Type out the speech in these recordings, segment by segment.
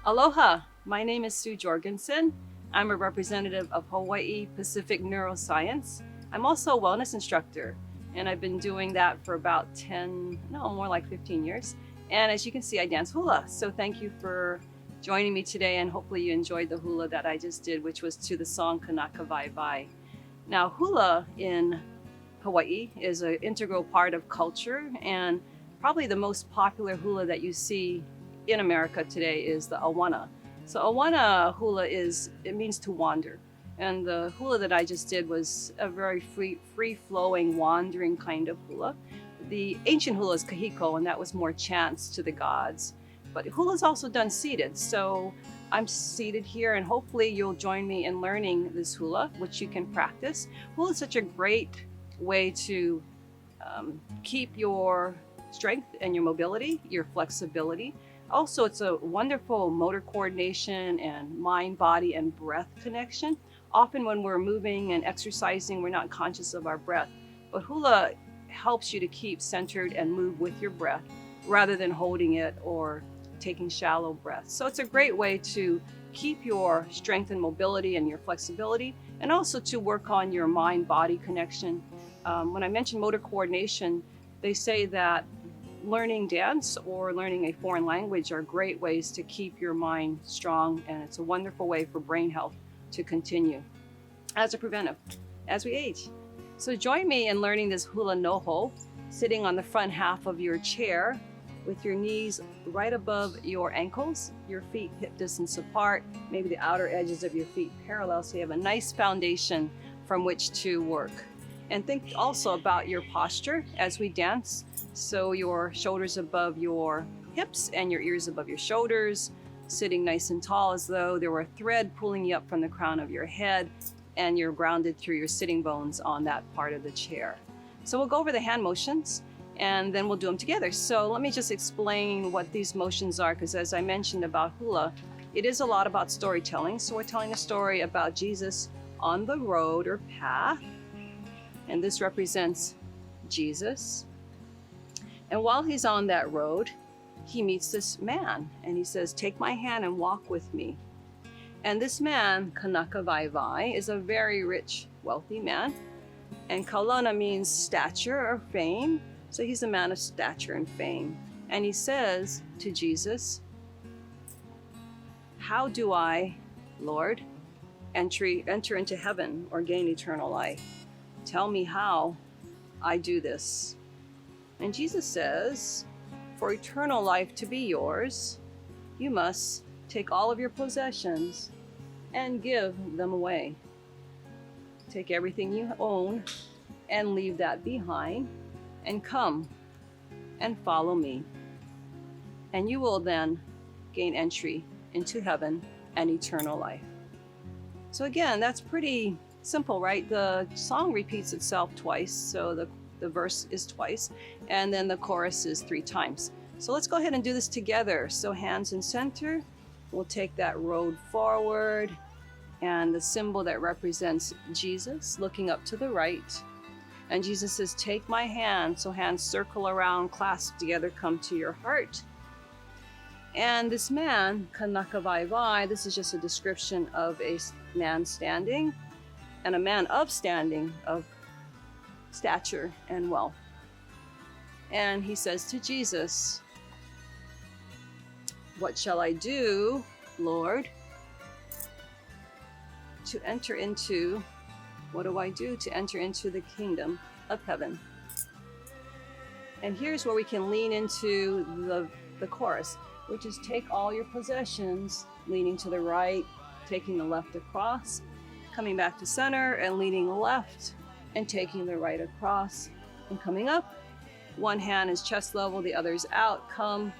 Aloha, my name is Sue Jorgensen. I'm a representative of Hawaii Pacific Neuroscience. I'm also a wellness instructor, and I've been doing that for about 10, no, more like 15 years. And as you can see, I dance hula. So thank you for joining me today, and hopefully you enjoyed the hula that I just did, which was to the song Kanaka Vai Vai. Now, hula in Hawaii is an integral part of culture, and probably the most popular hula that you see in America today is the awana. So awana hula it means to wander. And the hula that I just did was a very free flowing, wandering kind of hula. The ancient hula is kahiko, and that was more chants to the gods. But hula is also done seated. So I'm seated here, and hopefully you'll join me in learning this hula, which you can practice. Hula is such a great way to keep your strength and your mobility, your flexibility. Also, it's a wonderful motor coordination and mind, body, and breath connection. Often when we're moving and exercising, we're not conscious of our breath. But hula helps you to keep centered and move with your breath rather than holding it or taking shallow breaths. So it's a great way to keep your strength and mobility and your flexibility, and also to work on your mind-body connection. When I mention motor coordination, they say that learning dance or learning a foreign language are great ways to keep your mind strong, and it's a wonderful way for brain health to continue as a preventive as we age. So join me in learning this hula noho, sitting on the front half of your chair with your knees right above your ankles, your feet hip distance apart, maybe the outer edges of your feet parallel, so you have a nice foundation from which to work. And think also about your posture as we dance. So your shoulders above your hips and your ears above your shoulders, sitting nice and tall as though there were a thread pulling you up from the crown of your head, and you're grounded through your sitting bones on that part of the chair. So we'll go over the hand motions, and then we'll do them together. So let me just explain what these motions are, because as I mentioned about hula, it is a lot about storytelling. So we're telling a story about Jesus on the road or path, and this represents Jesus. And while he's on that road, he meets this man, and he says, "Take my hand and walk with me." And this man, Kanaka Vai Vai, is a very rich, wealthy man. And Kaulana means stature or fame. So he's a man of stature and fame. And he says to Jesus, "How do I, Lord, enter into heaven or gain eternal life? Tell me how I do this." And Jesus says, "For eternal life to be yours, you must take all of your possessions and give them away. Take everything you own and leave that behind, and come and follow me. And you will then gain entry into heaven and eternal life." So again, that's pretty simple, right? The song repeats itself twice, so the verse is twice, and then the chorus is 3 times. So let's go ahead and do this together. So hands in center, we'll take that road forward, and the symbol that represents Jesus looking up to the right. And Jesus says, "Take my hand." So hands circle around, clasp together, come to your heart. And this man, Kanaka Vai Vai, this is just a description of a man standing, and a man of standing, of stature and wealth. And he says to Jesus, "What shall I do, Lord, to enter into, what do I do to enter into the kingdom of heaven?" And here's where we can lean into the chorus, which is take all your possessions, leaning to the right, taking the left across, coming back to center and leaning left and taking the right across and coming up. One hand is chest level, the other is out. Come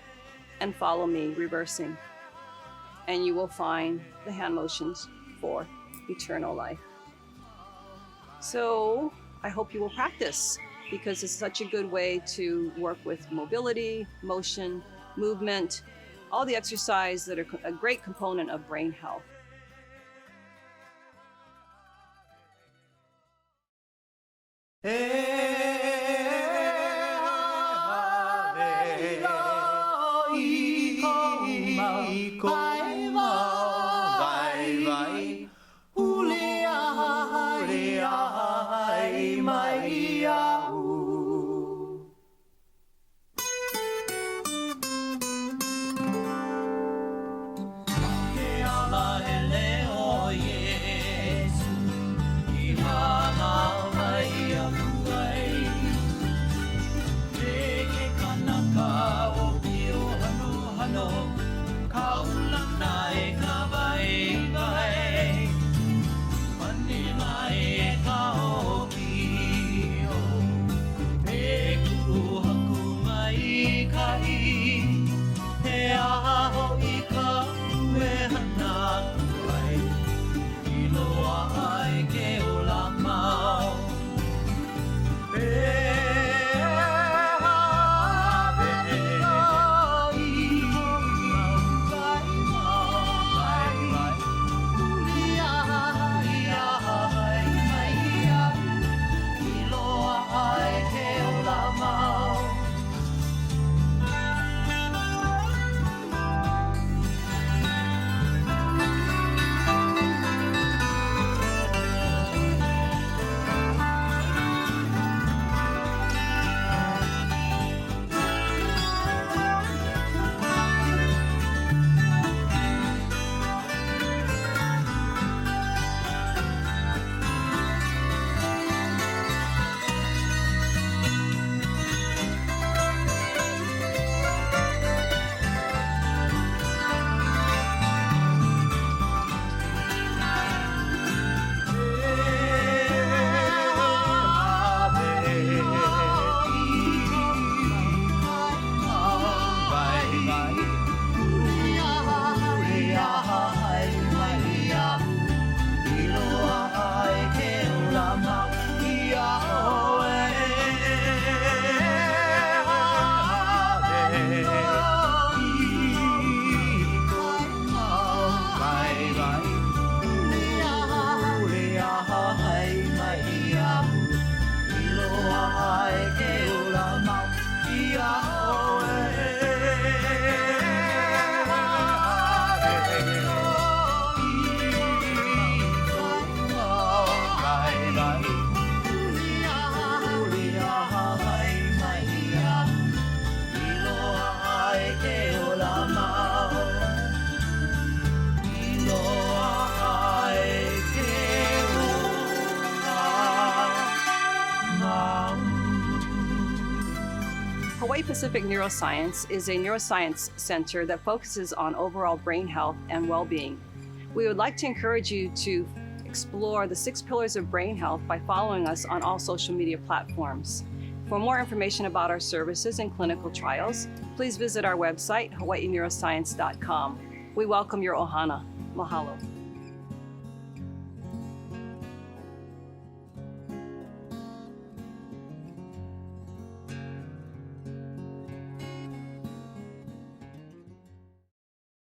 and follow me, reversing. And you will find the hand motions for eternal life. So I hope you will practice, because it's such a good way to work with mobility, motion, movement, all the exercise that are a great component of brain health. Hey, Hawaii Pacific Neuroscience is a neuroscience center that focuses on overall brain health and well-being. We would like to encourage you to explore the 6 pillars of brain health by following us on all social media platforms. For more information about our services and clinical trials, please visit our website, hawaiineuroscience.com. We welcome your ohana. Mahalo.